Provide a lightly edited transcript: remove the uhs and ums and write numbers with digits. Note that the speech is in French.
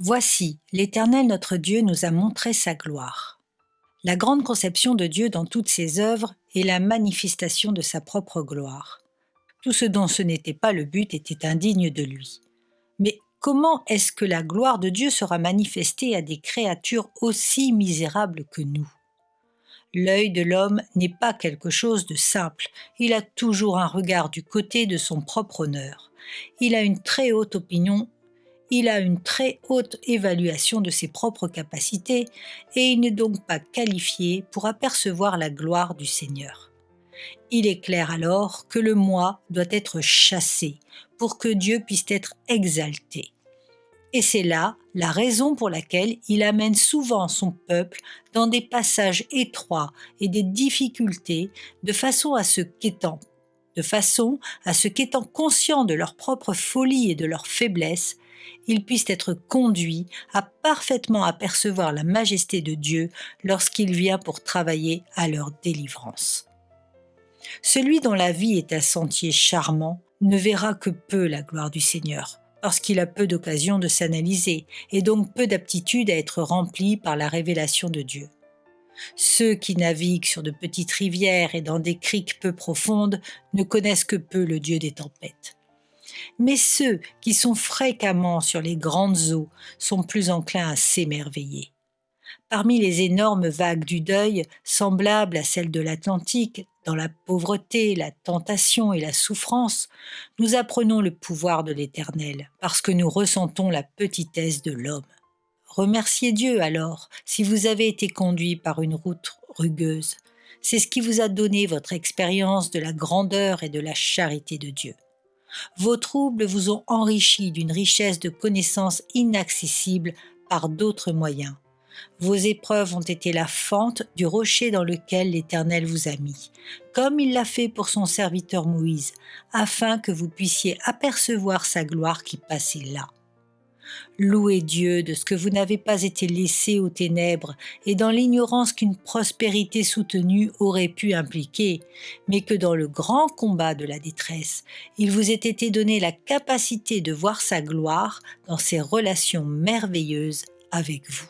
Voici, l'Éternel notre Dieu nous a montré sa gloire. La grande conception de Dieu dans toutes ses œuvres est la manifestation de sa propre gloire. Tout ce dont ce n'était pas le but était indigne de lui. Mais comment est-ce que la gloire de Dieu sera manifestée à des créatures aussi misérables que nous ? L'œil de l'homme n'est pas quelque chose de simple, il a toujours un regard du côté de son propre honneur. Il a une très haute évaluation de ses propres capacités et il n'est donc pas qualifié pour apercevoir la gloire du Seigneur. Il est clair alors que le moi doit être chassé pour que Dieu puisse être exalté. Et c'est là la raison pour laquelle il amène souvent son peuple dans des passages étroits et des difficultés de façon à ce qu'étant conscients de leur propre folie et de leur faiblesse, ils puissent être conduits à parfaitement apercevoir la majesté de Dieu lorsqu'il vient pour travailler à leur délivrance. Celui dont la vie est un sentier charmant ne verra que peu la gloire du Seigneur, parce qu'il a peu d'occasion de s'analyser et donc peu d'aptitude à être rempli par la révélation de Dieu. Ceux qui naviguent sur de petites rivières et dans des criques peu profondes ne connaissent que peu le Dieu des tempêtes. Mais ceux qui sont fréquemment sur les grandes eaux sont plus enclins à s'émerveiller. Parmi les énormes vagues du deuil, semblables à celles de l'Atlantique, dans la pauvreté, la tentation et la souffrance, nous apprenons le pouvoir de l'Éternel, parce que nous ressentons la petitesse de l'homme. Remerciez Dieu alors, si vous avez été conduit par une route rugueuse. C'est ce qui vous a donné votre expérience de la grandeur et de la charité de Dieu. Vos troubles vous ont enrichi d'une richesse de connaissances inaccessibles par d'autres moyens. Vos épreuves ont été la fente du rocher dans lequel l'Éternel vous a mis, comme il l'a fait pour son serviteur Moïse, afin que vous puissiez apercevoir sa gloire qui passait là. Louez Dieu de ce que vous n'avez pas été laissé aux ténèbres et dans l'ignorance qu'une prospérité soutenue aurait pu impliquer, mais que dans le grand combat de la détresse, il vous ait été donné la capacité de voir sa gloire dans ses relations merveilleuses avec vous.